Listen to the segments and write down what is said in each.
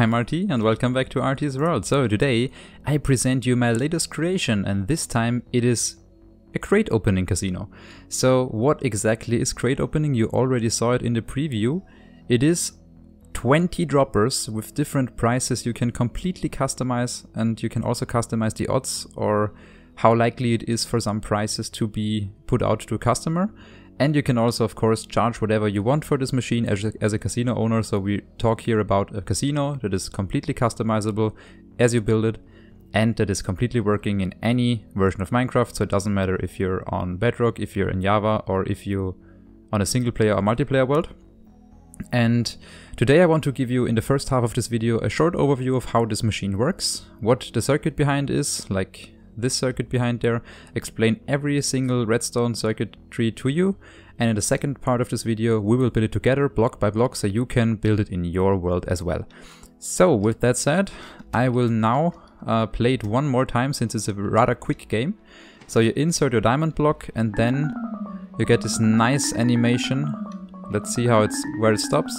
I'm RT and welcome back to RT's World. So today I present you my latest creation, and this time it is a crate opening casino. So what exactly is crate opening? You already saw it in the preview. It is 20 droppers with different prices you can completely customize, and you can also customize the odds or how likely it is for some prices to be put out to a customer. And you can also, of course, charge whatever you want for this machine as a casino owner. So we talk here about a casino that is completely customizable as you build it, and that is completely working in any version of Minecraft. So it doesn't matter if you're on Bedrock, if you're in Java, or if you're on a single player or multiplayer world. And today I want to give you, in the first half of this video, a short overview of how this machine works, what the circuit behind is, like this circuit behind there, explain every single redstone circuitry to you, and in the second part of this video we will build it together block by block so you can build it in your world as well. So with that said, I will now play it one more time since it's a rather quick game. So you insert your diamond block and then you get this nice animation. Let's see where it stops.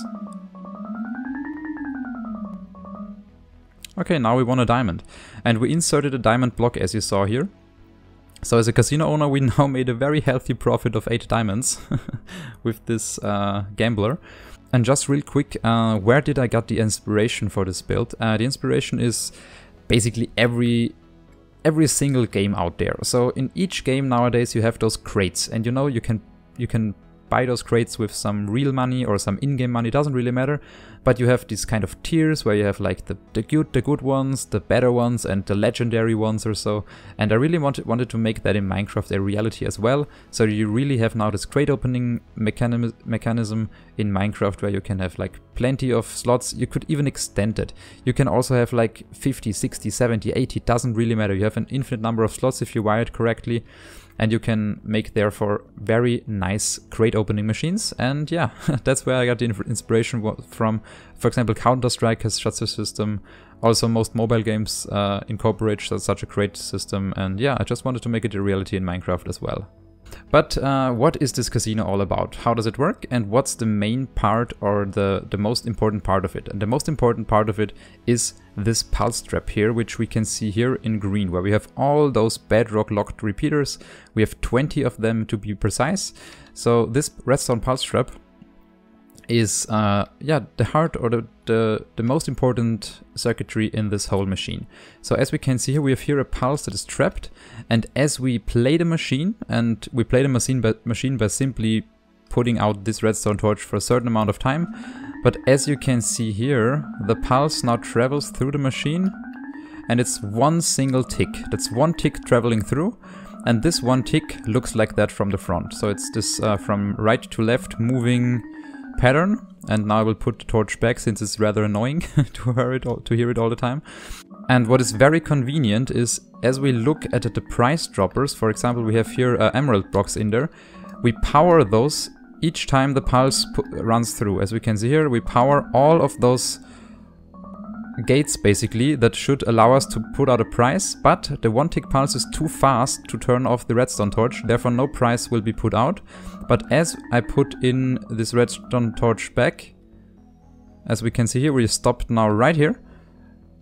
Okay, now we won a diamond. And we inserted a diamond block as you saw here. So as a casino owner we now made a very healthy profit of 8 diamonds with this gambler. And just real quick, where did I get the inspiration for this build? The inspiration is basically every single game out there. So in each game nowadays you have those crates, and you know you can buy those crates with some real money or some in-game money, doesn't really matter. But you have these kind of tiers where you have like the good ones, the better ones, and the legendary ones or so. And I really wanted to make that in Minecraft a reality as well. So you really have now this crate opening mechanism in Minecraft where you can have like plenty of slots. You could even extend it. You can also have like 50, 60, 70, 80, doesn't really matter. You have an infinite number of slots if you wire it correctly. And you can make therefore very nice crate opening machines. And yeah, that's where I got the inspiration from. For example, Counter-Strike has such a system. Also most mobile games incorporate such a crate system. And yeah, I just wanted to make it a reality in Minecraft as well. But what is this casino all about? How does it work? And what's the main part or the most important part of it? And the most important part of it is this pulse trap here, which we can see here in green, where we have all those bedrock locked repeaters. We have 20 of them to be precise. So this redstone pulse trap is yeah, the heart or the most important circuitry in this whole machine. So as we can see here, we have here a pulse that is trapped, and as we play the machine, and we play the machine by simply putting out this redstone torch for a certain amount of time, but as you can see here, the pulse now travels through the machine, and it's one single tick. That's one tick traveling through, and this one tick looks like that from the front. So it's this from right to left moving pattern. And now I will put the torch back since it's rather annoying to hear it all the time. And what is very convenient is, as we look at the price droppers, for example, we have here emerald blocks in there. We power those each time the pulse runs through. As we can see here, we power all of those gates basically that should allow us to put out a price, but the one tick pulse is too fast to turn off the redstone torch, therefore no price will be put out. But as I put in this redstone torch back, as we can see here, we stopped now right here,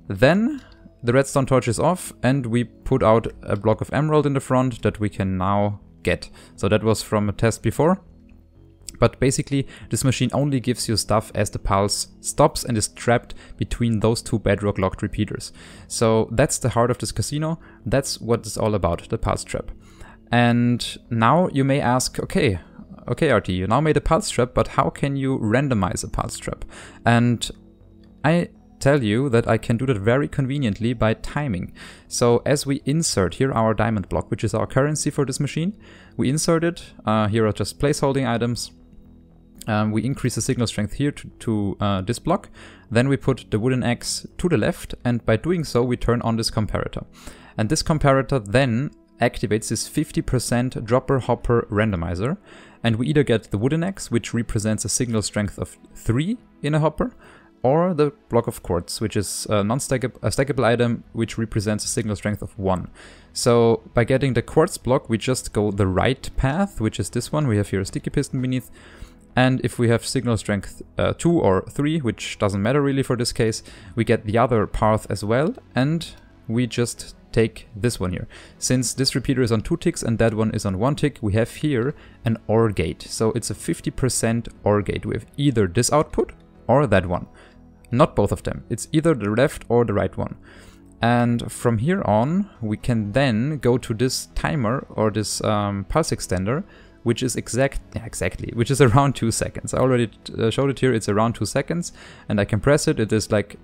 then the redstone torch is off and we put out a block of emerald in the front that we can now get. So that was from a test before. But basically, this machine only gives you stuff as the pulse stops and is trapped between those two bedrock locked repeaters. So that's the heart of this casino. That's what it's all about, the pulse trap. And now you may ask, okay RT, you now made a pulse trap, but how can you randomize a pulse trap? And I tell you that I can do that very conveniently by timing. So as we insert here our diamond block, which is our currency for this machine, we insert it. Here are just placeholding items. We increase the signal strength here to this block. Then we put the wooden axe to the left, and by doing so we turn on this comparator. And this comparator then activates this 50% dropper hopper randomizer, and we either get the wooden axe, which represents a signal strength of 3 in a hopper, or the block of quartz, which is a stackable item, which represents a signal strength of 1. So by getting the quartz block, we just go the right path, which is this one. We have here a sticky piston beneath, And if we have signal strength 2 or 3, which doesn't matter really for this case, we get the other path as well, and we just take this one here. Since this repeater is on 2 ticks and that one is on 1 tick, we have here an OR gate. So it's a 50% OR gate. We have either this output or that one. Not both of them. It's either the left or the right one. And from here on, we can then go to this timer or this pulse extender, which is which is around 2 seconds. I already showed it here. It's around 2 seconds, and I can press it. It is like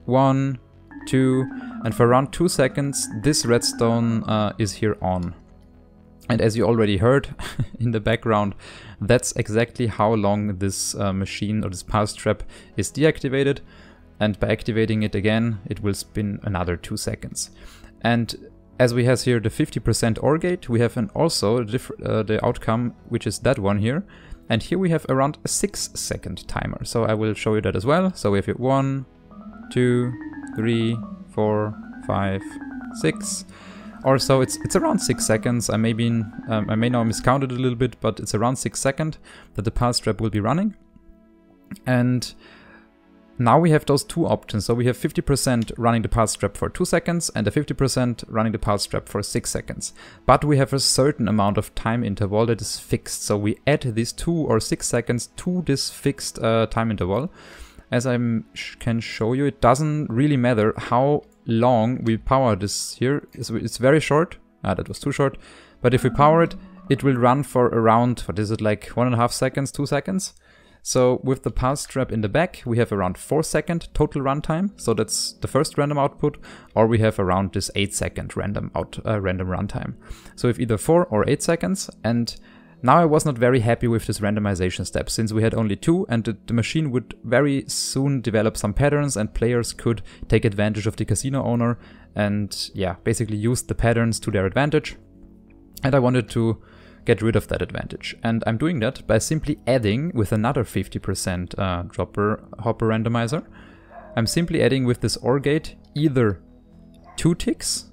1, 2, and for around 2 seconds, this redstone is here on. And as you already heard in the background, that's exactly how long this machine or this pulse trap is deactivated. And by activating it again, it will spin another 2 seconds. And as we have here the 50% OR gate, we have also the outcome, which is that one here. And here we have around a 6-second timer. So I will show you that as well. So we have here 1, 2, 3, 4, 5, 6. Or so it's around 6 seconds. I may now miscounted a little bit, but it's around 6 seconds that the pulse trap will be running. And now we have those two options. So we have 50% running the pulse trap for 2 seconds and a 50% running the pulse trap for 6 seconds. But we have a certain amount of time interval that is fixed. So we add these 2 or 6 seconds to this fixed time interval. As I can show you, it doesn't really matter how long we power this here. It's very short. That was too short. But if we power it, it will run for around, what is it, like 1.5 seconds, 2 seconds? So with the pulse trap in the back, we have around 4-second total runtime. So that's the first random output, or we have around this 8-second random runtime. So with either 4 or 8 seconds. And now I was not very happy with this randomization step, since we had only 2, and the machine would very soon develop some patterns, and players could take advantage of the casino owner and yeah, basically use the patterns to their advantage. And I wanted to get rid of that advantage. And I'm doing that by simply adding with another 50% dropper hopper randomizer. I'm simply adding with this OR gate either 2 ticks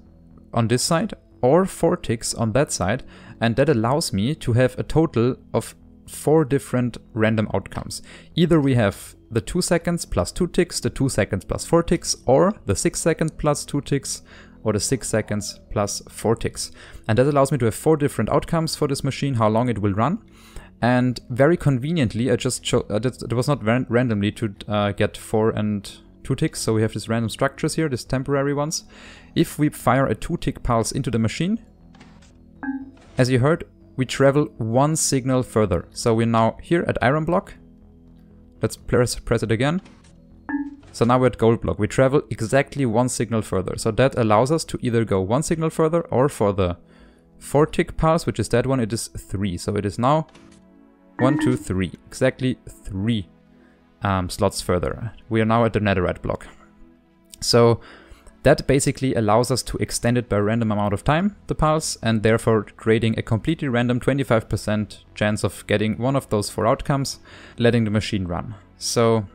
on this side or 4 ticks on that side, and that allows me to have a total of 4 different random outcomes. Either we have the 2 seconds plus 2 ticks, the 2 seconds plus 4 ticks, or the 6 seconds plus 2 ticks, or the 6 seconds plus 4 ticks. And that allows me to have 4 different outcomes for this machine, how long it will run. And very conveniently, I just showed, it was not randomly to get 4 and 2 ticks, so we have these random structures here, these temporary ones. If we fire a 2-tick pulse into the machine, as you heard, we travel 1 signal further. So we're now here at iron block. Let's press it again. So now we're at gold block. We travel exactly 1 signal further. So that allows us to either go 1 signal further, or for the 4-tick pulse, which is that one, it is 3. So it is now 1, 2, 3. Exactly 3 slots further. We are now at the netherite block. So that basically allows us to extend it by a random amount of time, the pulse, and therefore creating a completely random 25% chance of getting one of those 4 outcomes, letting the machine run. So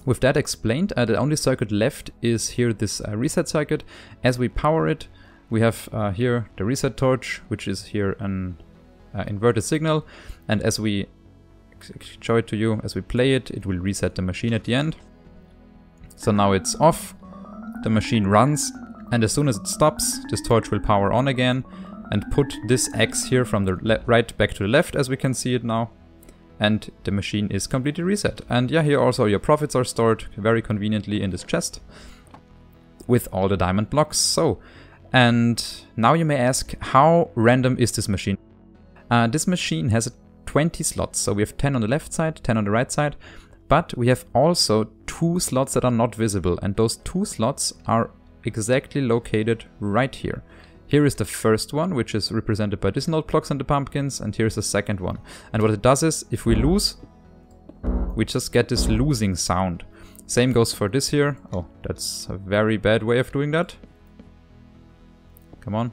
with that explained, the only circuit left is here this reset circuit. As we power it, we have here the reset torch, which is here an inverted signal, and as we show it to you, as we play it, it will reset the machine at the end. So now it's off, the machine runs, and as soon as it stops, this torch will power on again and put this X here from the right back to the left, as we can see it now. And the machine is completely reset. And yeah, here also your profits are stored very conveniently in this chest with all the diamond blocks. So, and now you may ask, how random is this machine? This machine has 20 slots. So we have 10 on the left side, 10 on the right side. But we have also 2 slots that are not visible, and those 2 slots are exactly located right here. Here is the first one, which is represented by these note blocks and the pumpkins, and here's the second one. And what it does is, if we lose, we just get this losing sound. Same goes for this here. Oh, that's a very bad way of doing that. Come on.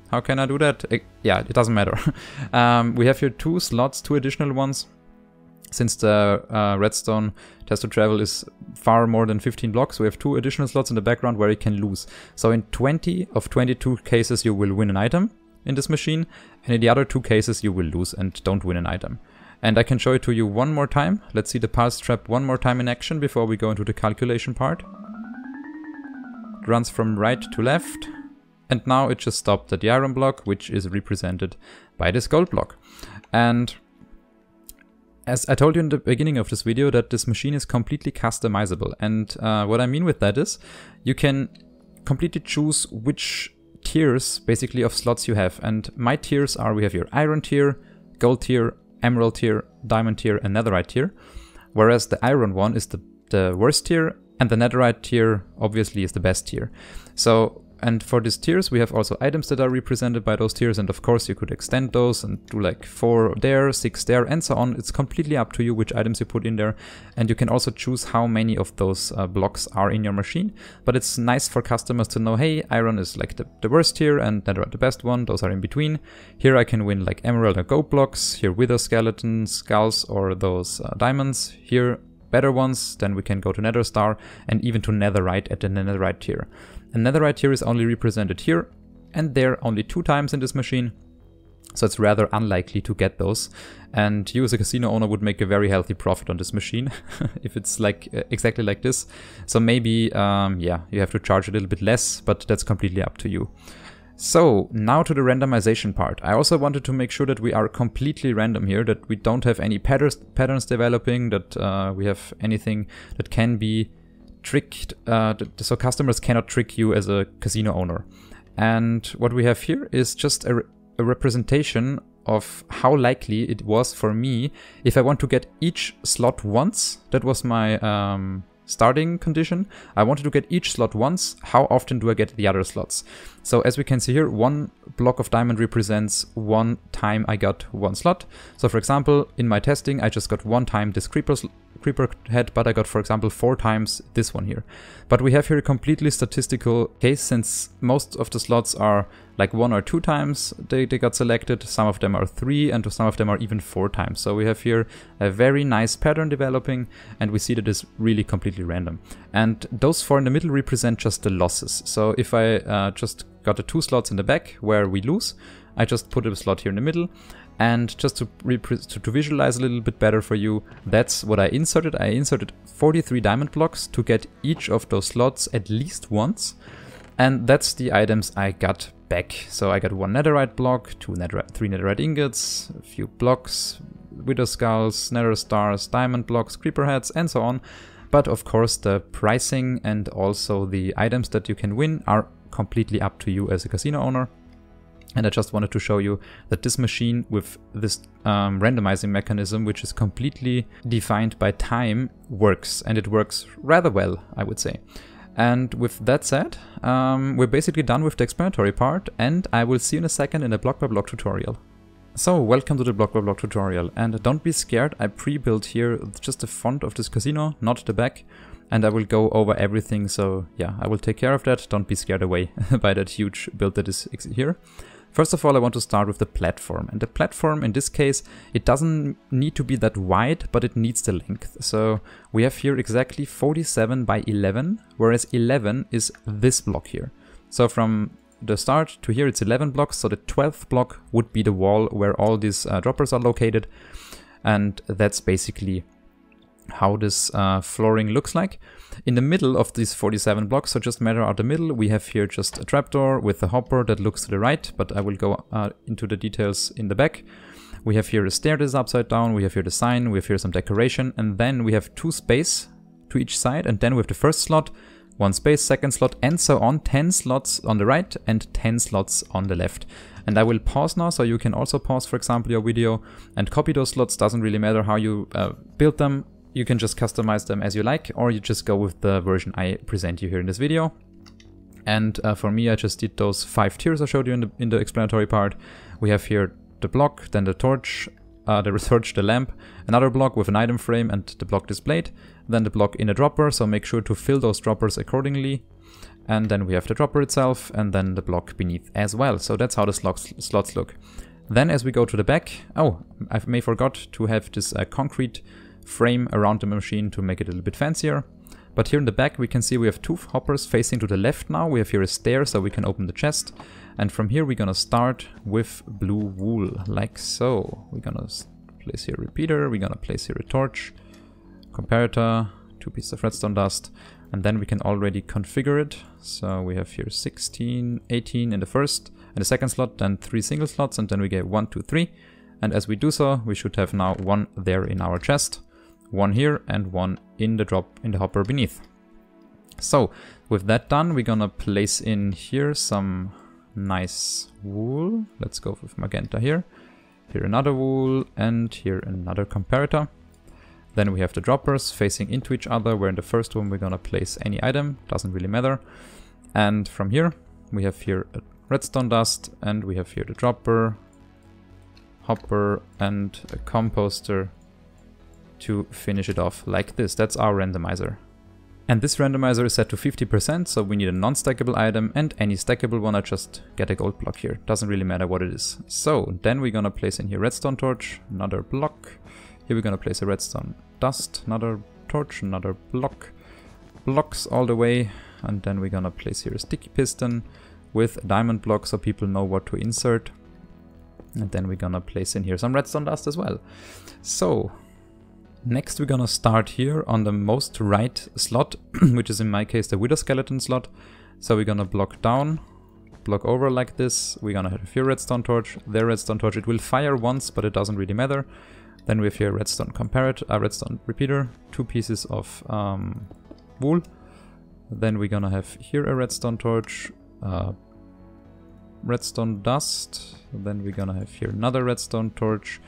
How can I do that? Yeah, it doesn't matter. We have here 2 slots, 2 additional ones. Since the redstone test to travel is far more than 15 blocks, we have 2 additional slots in the background where you can lose. So in 20 of 22 cases you will win an item in this machine, and in the other 2 cases you will lose and don't win an item. And I can show it to you one more time. Let's see the pulse trap one more time in action before we go into the calculation part. It runs from right to left. And now it just stopped at the iron block, which is represented by this gold block. And as I told you in the beginning of this video, that this machine is completely customizable. And what I mean with that is you can completely choose which tiers basically of slots you have. And my tiers are, we have your iron tier, gold tier, emerald tier, diamond tier, and netherite tier. Whereas the iron one is the worst tier, and the netherite tier obviously is the best tier. So, and for these tiers we have also items that are represented by those tiers, and of course you could extend those and do like 4 there, 6 there, and so on. It's completely up to you which items you put in there, and you can also choose how many of those blocks are in your machine. But it's nice for customers to know, hey, iron is like the worst tier and netherite the best one, those are in between. Here I can win like emerald or gold blocks, here wither skeletons, skulls, or those diamonds. Here better ones, then we can go to nether star and even to netherite at the netherite tier. And netherite tier is only represented here and there only 2 times in this machine, so it's rather unlikely to get those. And you as a casino owner would make a very healthy profit on this machine if it's like exactly like this. So maybe, yeah, you have to charge a little bit less, but that's completely up to you. So now to the randomization part. I also wanted to make sure that we are completely random here, that we don't have any patterns developing, that we have anything that can be tricked, so customers cannot trick you as a casino owner. And what we have here is just a representation of how likely it was for me if I want to get each slot once. That was my starting condition. I wanted to get each slot once. How often do I get the other slots? So as we can see here, 1 block of diamond represents 1 time I got 1 slot. So for example, in my testing, I just got 1 time this creeper head, but I got, for example, 4 times this one here. But we have here a completely statistical case, since most of the slots are like 1 or 2 times they got selected, some of them are 3, and some of them are even 4 times. So we have here a very nice pattern developing, and we see that it's really completely random. And those 4 in the middle represent just the losses. So if I just got the 2 slots in the back where we lose, I just put a slot here in the middle. And just to visualize a little bit better for you, that's what I inserted. I inserted 43 diamond blocks to get each of those slots at least once. And that's the items I got back. So I got 1 netherite block, 3 netherite ingots, a few blocks, wither skulls, nether stars, diamond blocks, creeper heads, and so on. But of course the pricing and also the items that you can win are completely up to you as a casino owner. And I just wanted to show you that this machine with this randomizing mechanism, which is completely defined by time, works. And it works rather well, I would say. And with that said, we're basically done with the explanatory part, and I will see you in a second in a block by block tutorial. So welcome to the block by block tutorial, and don't be scared, I pre-built here just the front of this casino, not the back. And I will go over everything, so yeah, I will take care of that. Don't be scared away by that huge build that is here. First of all, I want to start with the platform. And the platform, in this case, it doesn't need to be that wide, but it needs the length. So we have here exactly 47 by 11, whereas 11 is this block here. So from the start to here, it's 11 blocks. So the 12th block would be the wall where all these droppers are located. And that's basically how this flooring looks like. In the middle of these 47 blocks, so just measure out the middle, we have here just a trapdoor with a hopper that looks to the right, but I will go into the details in the back. We have here a stair that is upside down, we have here the sign, we have here some decoration, and then we have 2 space to each side, and then with the first slot, 1 space, second slot, and so on, 10 slots on the right and 10 slots on the left. And I will pause now, so you can also pause, for example, your video and copy those slots. Doesn't really matter how you build them. You can just customize them as you like, or you just go with the version I present you here in this video. And for me, I just did those 5 tiers I showed you in the explanatory part. We have here the block, then the torch, the lamp, another block with an item frame and the block displayed, then the block in a dropper, so make sure to fill those droppers accordingly. And then we have the dropper itself, and then the block beneath as well. So that's how the slots look. Then as we go to the back, oh, I may forgot to have this concrete frame around the machine to make it a little bit fancier. But here in the back we can see we have 2 hoppers facing to the left now. We have here a stair so we can open the chest. And from here we're gonna start with blue wool, like so. We're gonna place here a repeater, we're gonna place here a torch, comparator, 2 pieces of redstone dust, and then we can already configure it. So we have here 16, 18 in the first and the second slot, then 3 single slots, and then we get 1, 2, 3. And as we do so, we should have now 1 there in our chest, 1 here, and 1 in the drop in the hopper beneath. So with that done, we're gonna place in here some nice wool. Let's go with magenta here. Here another wool, and here another comparator. Then we have the droppers facing into each other, where in the first one we're gonna place any item, doesn't really matter. And from here, we have here a redstone dust, and we have here the dropper, hopper, and a composter to finish it off like this. That's our randomizer. And this randomizer is set to 50%, so we need a non-stackable item, and any stackable one, I just get a gold block here. Doesn't really matter what it is. So then we're gonna place in here redstone torch, another block. Here we're gonna place a redstone dust, another torch, another block. Blocks all the way, and then we're gonna place here a sticky piston with a diamond block so people know what to insert. And then we're gonna place in here some redstone dust as well. So next we're gonna start here on the most right slot, which is in my case the wither skeleton slot. So we're gonna block down, block over like this. We're gonna have here redstone torch, there redstone torch. It will fire once, but it doesn't really matter. Then we have here redstone comparator, redstone repeater, 2 pieces of wool. Then we're gonna have here a redstone torch, redstone dust. Then we're gonna have here another redstone torch.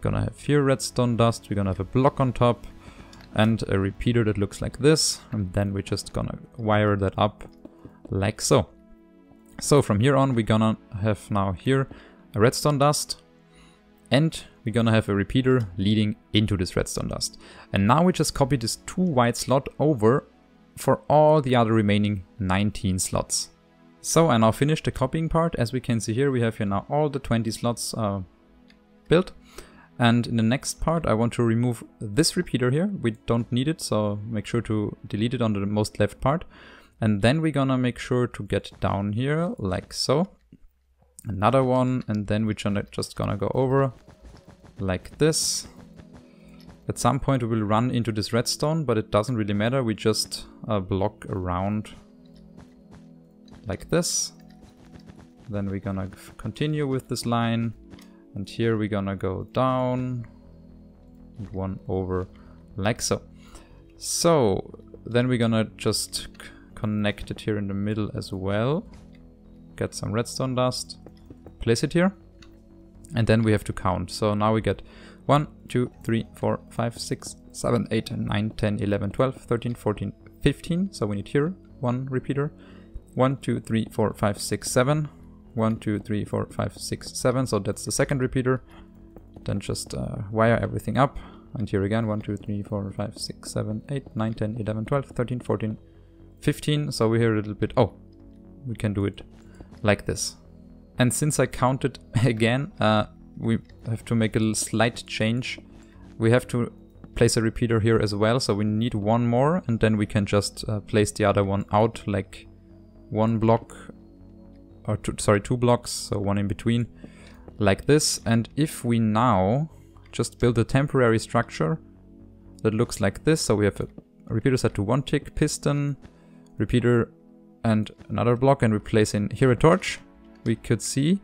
Gonna have here redstone dust, we're gonna have a block on top and a repeater that looks like this, and then we're just gonna wire that up like so. So from here on we're gonna have now here a redstone dust, and we're gonna have a repeater leading into this redstone dust. And now we just copy this 2 white slot over for all the other remaining 19 slots. So I now finished the copying part. As we can see here, we have here now all the 20 slots built. And in the next part, I want to remove this repeater here. We don't need it, so make sure to delete it on the most left part. And then we're gonna make sure to get down here, like so. Another one, and then we're just gonna go over like this. At some point we will run into this redstone, but it doesn't really matter. We just block around like this. Then we're gonna continue with this line. And here we're gonna go down and 1 over like so. So then we're gonna just connect it here in the middle as well. Get some redstone dust, place it here, and then we have to count. So now we get 1, 2, 3, 4, 5, 6, 7, 8, 9, 10, 11, 12, 13, 14, 15. So we need here 1 repeater. 1, 2, 3, 4, 5, 6, 7. 1, 2, 3, 4, 5, 6, 7. So that's the second repeater. Then just wire everything up. And here again, 1, 2, 3, 4, 5, 6, 7, 8, 9, 10, 11, 12, 13, 14, 15. So we hear a little bit. Oh, we can do it like this. And since I counted again, we have to make a little slight change. We have to place a repeater here as well. So we need 1 more, and then we can just place the other one out like 1 block. Or 2 blocks, so 1 in between, like this. And if we now just build a temporary structure that looks like this, so we have a repeater set to 1 tick, piston, repeater, and another block, and we place in here a torch, we could see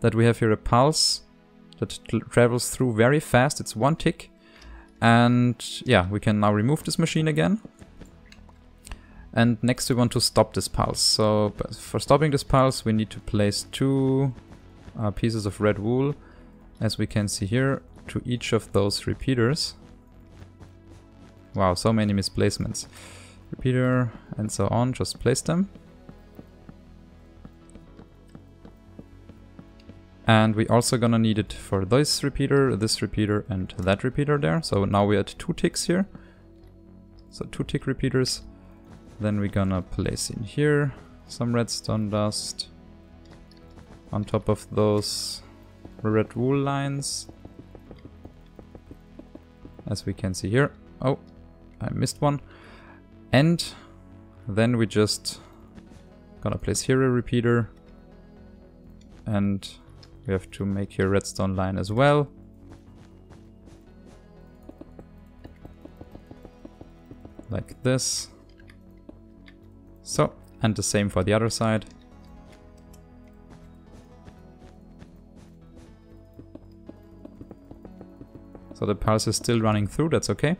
that we have here a pulse that travels through very fast. It's 1 tick, and yeah, we can now remove this machine again. And next we want to stop this pulse. So for stopping this pulse we need to place 2 pieces of red wool, as we can see here, to each of those repeaters. Wow, so many misplacements. Repeater and so on, just place them. And we also gonna need it for this repeater, and that repeater there. So now we're at 2 ticks here. So 2 tick repeaters. Then we're gonna place in here some redstone dust on top of those red wool lines, as we can see here. Oh, I missed one. And then we just gonna place here a repeater, and we have to make here a redstone line as well. this. So, and the same for the other side. So the pulse is still running through, that's okay.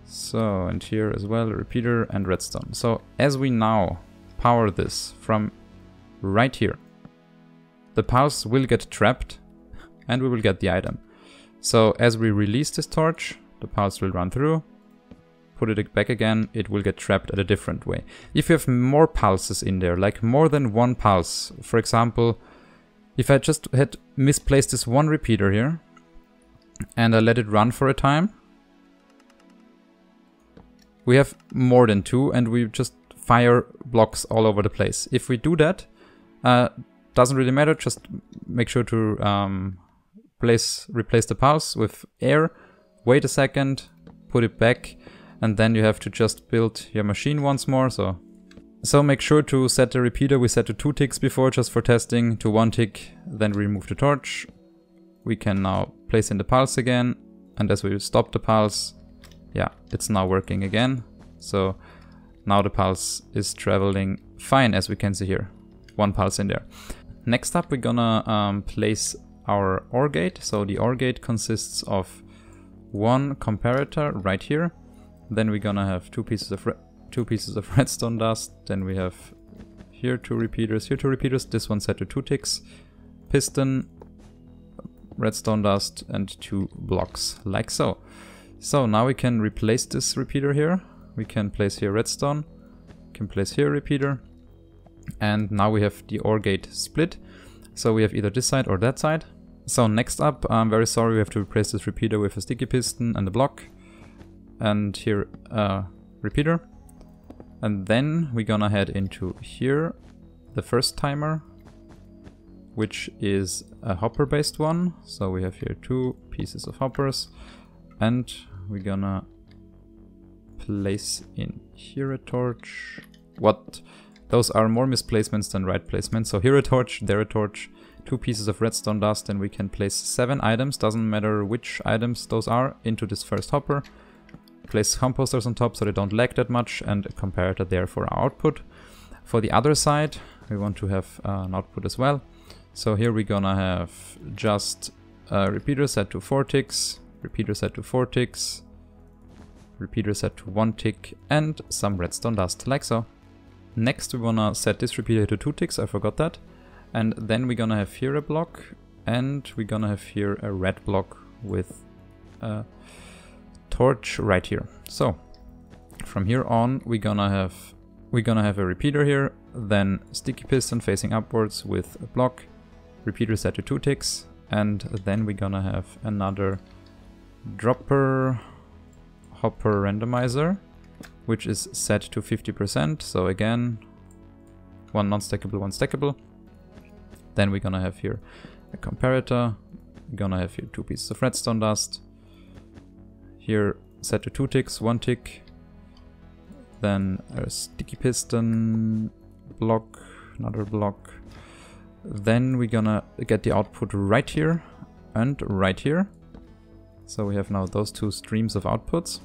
So, and here as well, repeater and redstone. So as we now power this from right here, the pulse will get trapped and we will get the item. So as we release this torch, the pulse will run through, put it back again, it will get trapped at a different way. If you have more pulses in there, like more than one pulse, for example, if I just had misplaced this one repeater here, and I let it run for a time, we have more than two and we just fire blocks all over the place. If we do that, doesn't really matter, just make sure to replace the pulse with air, wait a second, put it back, and then you have to just build your machine once more. So make sure to set the repeater, we set to 2 ticks before just for testing, to 1 tick, then remove the torch. We can now place in the pulse again, and as we stop the pulse, yeah, it's now working again. So now the pulse is traveling fine, as we can see here. 1 pulse in there. Next up, we're gonna place our OR gate. So the OR gate consists of 1 comparator right here. Then we're gonna have 2 pieces of redstone dust. Then we have here 2 repeaters, here 2 repeaters. This one set to 2 ticks. Piston, redstone dust, and 2 blocks, like so. So now we can replace this repeater here. We can place here redstone, we can place here a repeater, and now we have the OR gate split. So we have either this side or that side. So next up, I'm very sorry, we have to replace this repeater with a sticky piston and a block, and here a repeater. And then we're gonna head into here, the first timer, which is a hopper based one. So we have here 2 pieces of hoppers, and we're gonna place in here a torch. Those are more misplacements than right placements. So here a torch, there a torch, 2 pieces of redstone dust, and we can place 7 items, doesn't matter which items those are, into this first hopper. Place composters on top so they don't lag that much, and a comparator there for our output. For the other side, we want to have an output as well. So here we're gonna have just a repeater set to 4 ticks, repeater set to 4 ticks, repeater set to 1 tick, and some redstone dust, like so. Next we wanna set this repeater to 2 ticks, I forgot that. And then we're gonna have here a block, and we're gonna have here a red block with a torch right here. So from here on we're gonna have a repeater here, then sticky piston facing upwards with a block, repeater set to 2 ticks, and then we're gonna have another dropper hopper randomizer, which is set to 50%. So again, 1 non-stackable, 1 stackable. Then we're gonna have here a comparator, we're gonna have here 2 pieces of redstone dust, here set to 2 ticks, 1 tick, then a sticky piston block, another block. Then we're gonna get the output right here and right here. So we have now those 2 streams of outputs.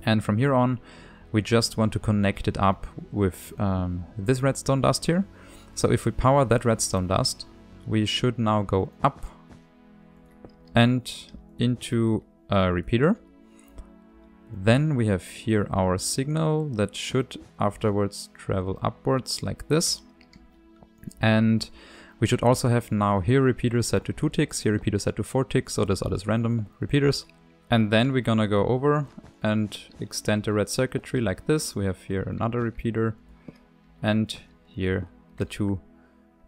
And from here on, we just want to connect it up with this redstone dust here. So if we power that redstone dust, we should now go up and into a repeater. Then we have here our signal that should afterwards travel upwards like this. And we should also have now here repeater set to 2 ticks, here repeater set to 4 ticks, so those are just random repeaters. And then we're gonna go over and extend the red circuitry like this. We have here another repeater, and here the 2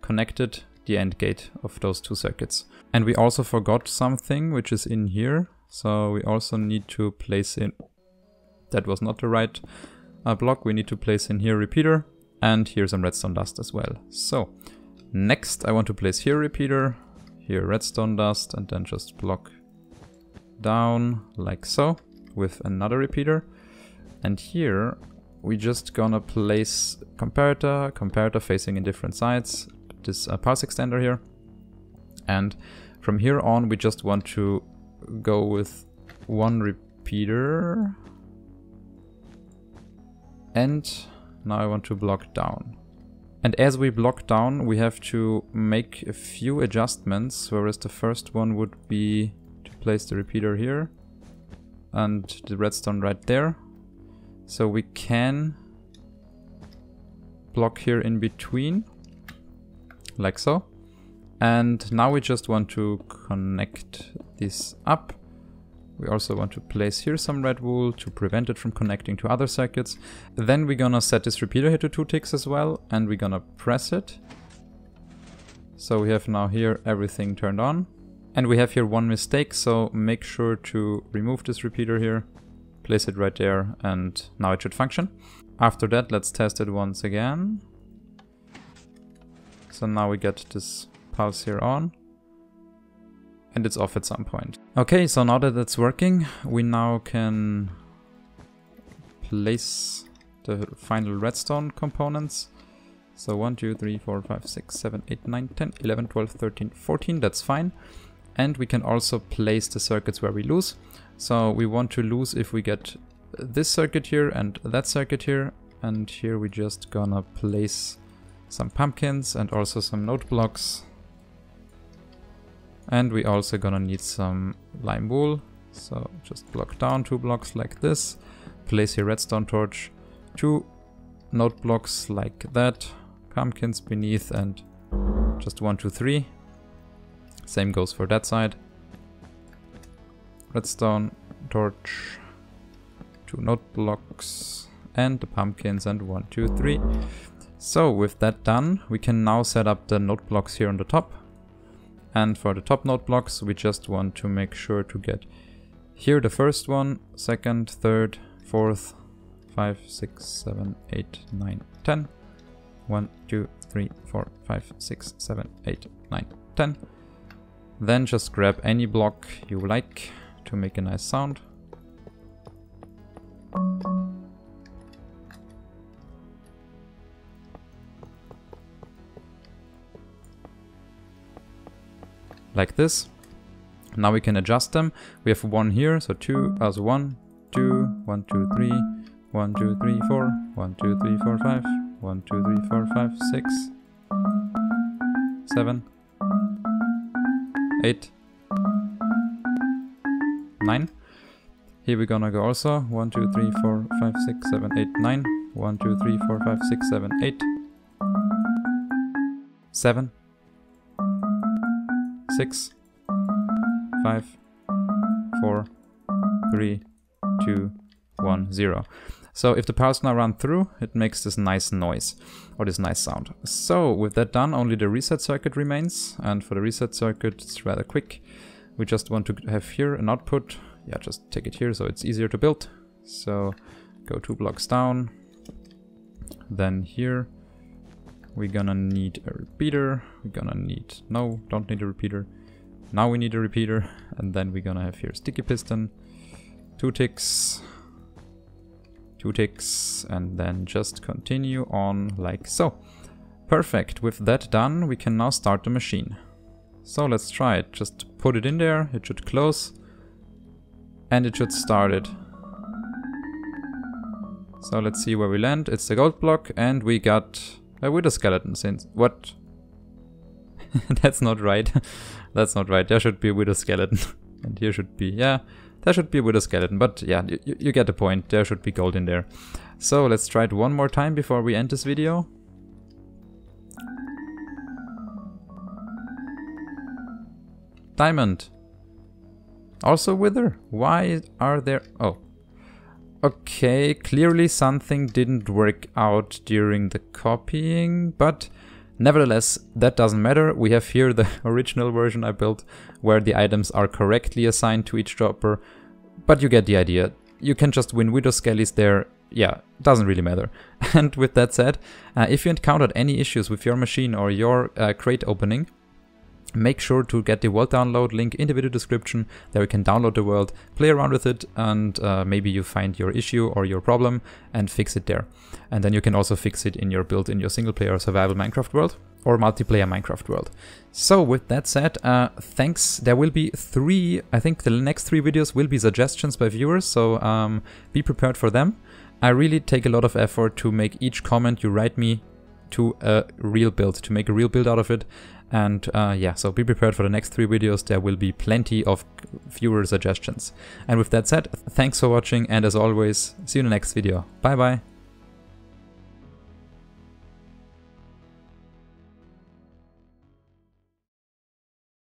connected, the AND gate of those 2 circuits. And we also forgot something which is in here. So we also need to place in, that was not the right block, we need to place in here repeater, and here's some redstone dust as well. So next I want to place here repeater, here redstone dust, and then just block down like so with another repeater. And here we just gonna place comparator facing in different sides, this pulse extender here. And from here on we just want to go with 1 repeater And now I want to block down. And as we block down, we have to make a few adjustments, whereas the first one would be to place the repeater here and the redstone right there. So we can block here in between, like so. And now we just want to connect this up. We also want to place here some red wool to prevent it from connecting to other circuits. Then we're gonna set this repeater here to 2 ticks as well, and we're gonna press it. So we have now here everything turned on. And we have here one mistake, so make sure to remove this repeater here, place it right there, and now it should function. After that, let's test it once again. So now we get this pulse here on. And it's off at some point. Okay, so now that it's working, we now can place the final redstone components. So 1, 2, 3, 4, 5, 6, 7, 8, 9, 10, 11, 12, 13, 14, that's fine. And we can also place the circuits where we lose. So we want to lose if we get this circuit here and that circuit here. And here we just gonna place some pumpkins and also some note blocks. And we also gonna need some lime wool. So just block down 2 blocks like this. Place your redstone torch, 2 note blocks like that. Pumpkins beneath and just 1, 2, 3. Same goes for that side. Redstone torch, 2 note blocks and the pumpkins and 1, 2, 3. So with that done, we can now set up the note blocks here on the top. And for the top note blocks, we just want to make sure to get here the first one, second, third, fourth, 5, 6, 7, 8, 9, 10. 1, 2, 3, 4, 5, 6, 7, 8, 9, 10. Then just grab any block you like to make a nice sound. Like this. Now we can adjust them. We have 1 here, so 2 as 1, 2, 1, 2, 3, 1, 2, 3, 4, 1, 2, 3, 4, 5, 1, 2, 3, 4, 5, 6, 7, 8, 9. Here we're gonna go also 1, 2, 3, 4, 5, 6, 7, 8, 9. 1, 2, 3, 4, 5, 6, 7, 8, 7, 6, 5, 4, 3, 2, 1, 0. So if the powers now run through, it makes this nice noise, or this nice sound. So with that done, only the reset circuit remains, and for the reset circuit it's rather quick. We just want to have here an output. Yeah, just take it here so it's easier to build. So go 2 blocks down. Then here we're gonna need a repeater. We're gonna need, no, don't need a repeater. Now we need a repeater, and then we're gonna have here sticky piston, 2 ticks, 2 ticks, and then just continue on like so. Perfect. With that done, we can now start the machine. So let's try it. Just put it in there, it should close, and it should start it. So let's see where we land. It's the gold block, and we got a wither skeleton since... What? That's not right. That's not right. There should be a wither skeleton. And here should be... Yeah, there should be a wither skeleton. But yeah, you get the point. There should be gold in there. So let's try it one more time before we end this video. Diamond. Also wither. Why are there... Oh. Okay, clearly something didn't work out during the copying, but nevertheless, that doesn't matter. We have here the original version I built, where the items are correctly assigned to each dropper, but you get the idea. You can just win wither skellies there. Yeah, doesn't really matter. And with that said, if you encountered any issues with your machine or your crate opening, make sure to get the world download link in the video description. There you can download the world, play around with it, and maybe you find your issue or your problem and fix it there. And then you can also fix it in your build in your single player survival Minecraft world or multiplayer Minecraft world. So with that said, thanks. There will be 3, I think the next 3 videos will be suggestions by viewers, so be prepared for them. I really take a lot of effort to make each comment you write me to a real build, to make a real build out of it. And yeah, so be prepared for the next 3 videos. There will be plenty of viewer suggestions. And with that said, thanks for watching, and as always, see you in the next video. Bye bye.